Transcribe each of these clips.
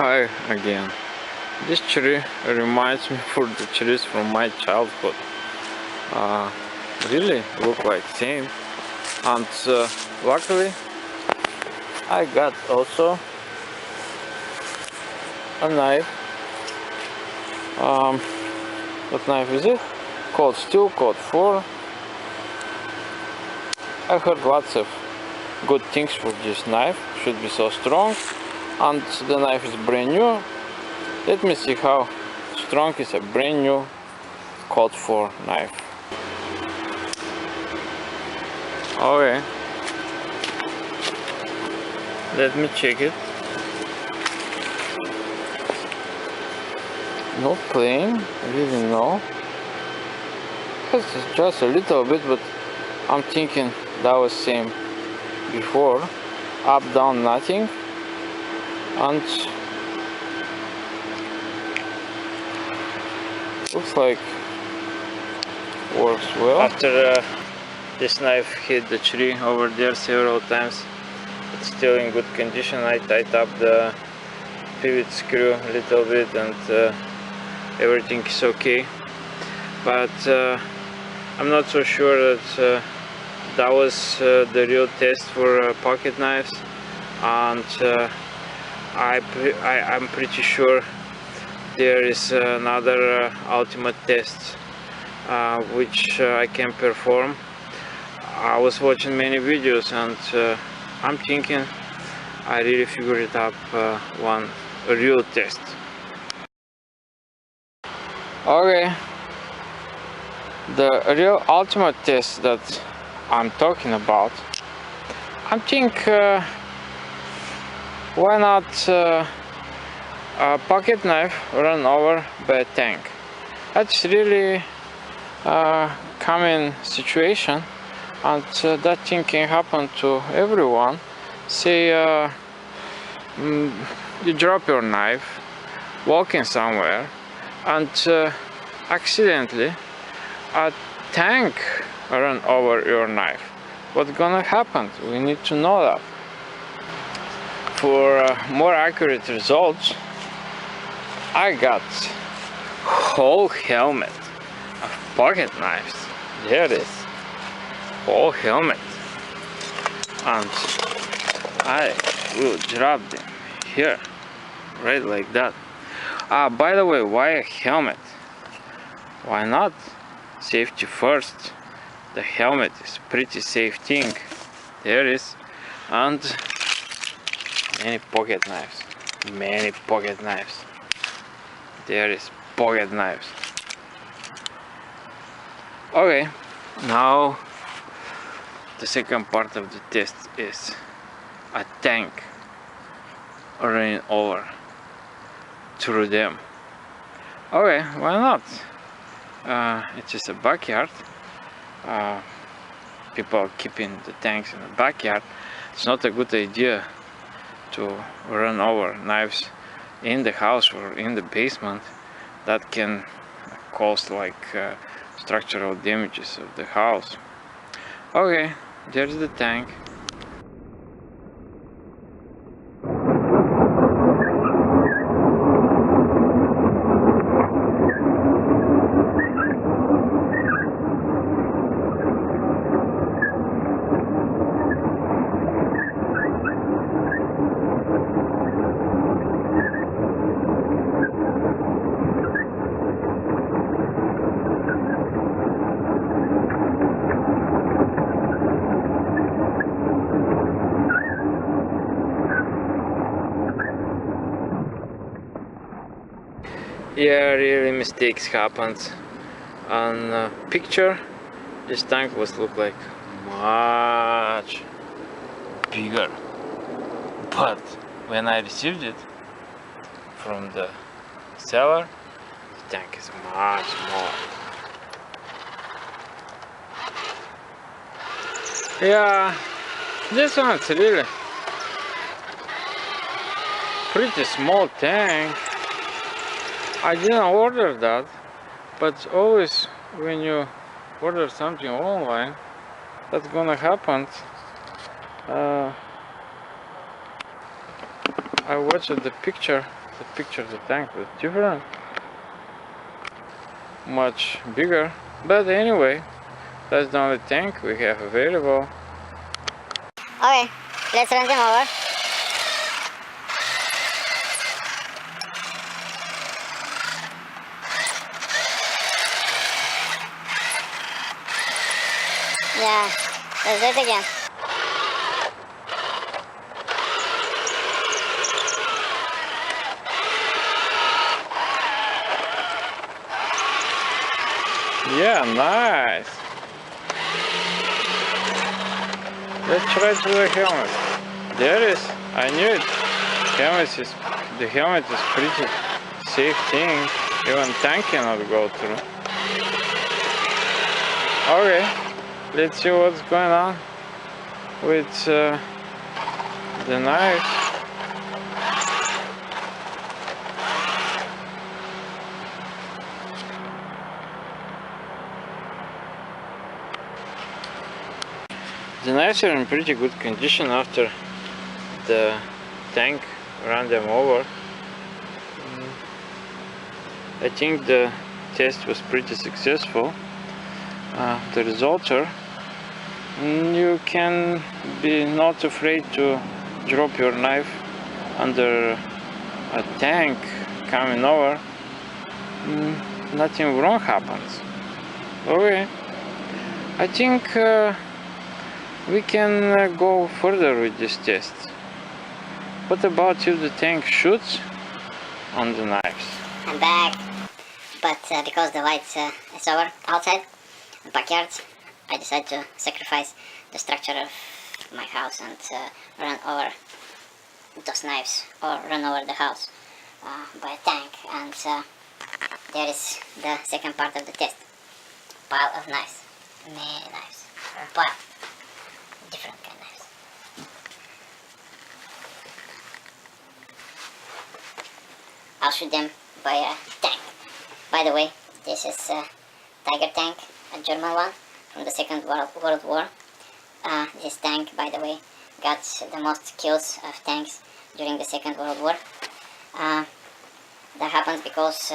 Hi again. This tree reminds me for the trees from my childhood. Uh, really look like same. And luckily I got also a knife. What knife is it? Called Steel, called 4. I heard lots of good things for this knife. Should be so strong. And the knife is brand new. Let me see how strong is a brand new Colt 4 knife. Okay, let me check it. No playing, really no. It's just a little bit, but I'm thinking that was same before. Up, down, nothing. And looks like works well. After this knife hit the tree over there several times, it's still in good condition. I tied up the pivot screw a little bit and everything is okay. But I'm not so sure that that was the real test for pocket knives, and I'm pretty sure there is another ultimate test which I can perform. I was watching many videos and I'm thinking I really figured out one real test. Okay, the real ultimate test that I'm talking about, I think why not a pocket knife run over by a tank. That's really common situation, and that thing can happen to everyone. Say you drop your knife walking somewhere and accidentally a tank run over your knife. What's gonna happen? We need to know that. For more accurate results, I got whole helmet of pocket knives. There it is, whole helmet, and I will drop them here, right like that. By the way, why a helmet? Why not? Safety first. The helmet is pretty safe thing. There it is, and many pocket knives. Many pocket knives. There is pocket knives. Okay, now the second part of the test is a tank running over through them. Okay, why not? It's just a backyard. People are keeping the tanks in the backyard. It's not a good idea to run over knives in the house or in the basement. That can cause like structural damages of the house. Okay, there's the tank. Yeah, really mistakes happened. On picture, this tank was look like much bigger, but when I received it from the seller, the tank is much smaller. Yeah, this one's really pretty small tank. I didn't order that, but always when you order something online, that's gonna happen. I watched the picture the picture of the tank was different, much bigger. But anyway, that's the only tank we have available. Okay, let's run them over. Yeah, let's do it again. Yeah, nice. Let's try through the helmet. There it is. I knew it. The helmet is pretty safe thing. Even tank cannot go through. Okay, let's see what's going on with the knives. The knives are in pretty good condition after the tank ran them over. I think the test was pretty successful. The results are you can be not afraid to drop your knife under a tank coming over. Nothing wrong happens. Okay, I think we can go further with this test. What about if the tank shoots on the knives? I'm back, but because the light is over outside the backyard, I decided to sacrifice the structure of my house and run over those knives, or run over the house by a tank. And there is the second part of the test. Pile of knives, many knives, pile, different kind of knives. I'll shoot them by a tank. By the way, this is a Tiger tank, a German one from the Second World War. This tank, by the way, got the most kills of tanks during the Second World War. That happens because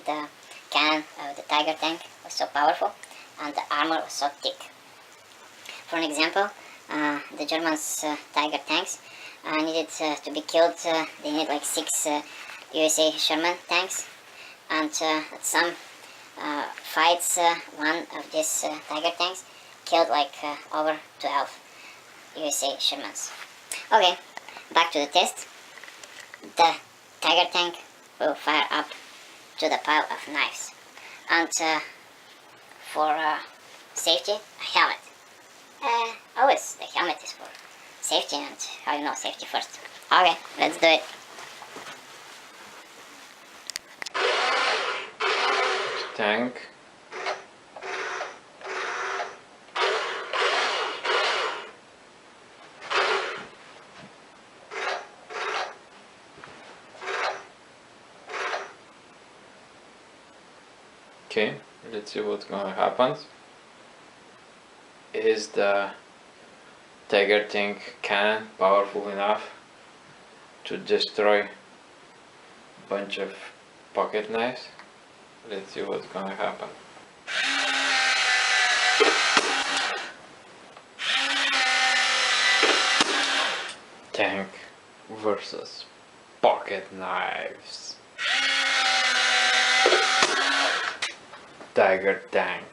the cannon of the Tiger tank was so powerful and the armor was so thick. For an example, the Germans' Tiger tanks needed to be killed. They needed like 6 USA Sherman tanks, and at some fights, one of these Tiger tanks killed like over 12 USA Shermans. Okay, back to the test. The Tiger tank will fire up to the pile of knives, and for safety, a helmet. Always the helmet is for safety, and how you know safety first. Okay, let's do it. Tank. Okay, let's see what's gonna happen. Is the Tiger tank cannon powerful enough to destroy a bunch of pocket knives? Let's see what's gonna happen. Tank versus pocket knives. Tiger tank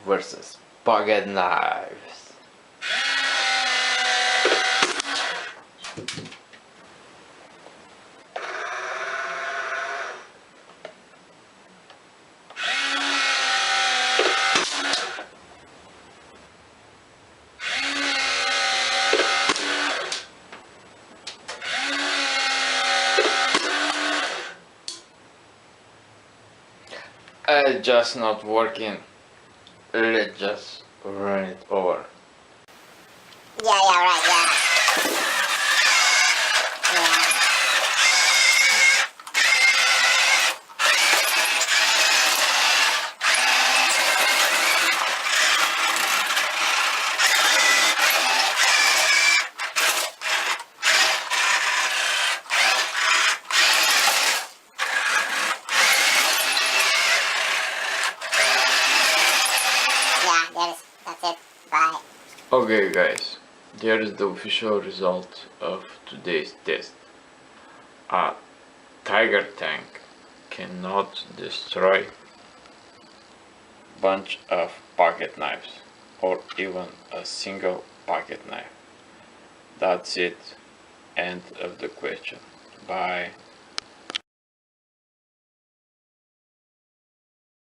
versus pocket knives. It's just not working. Let's just run it over. Yeah, right, yeah. Yeah. Okay guys, there is the official result of today's test. A tiger tank cannot destroy bunch of pocket knives or even a single pocket knife. That's it. End of the question. Bye.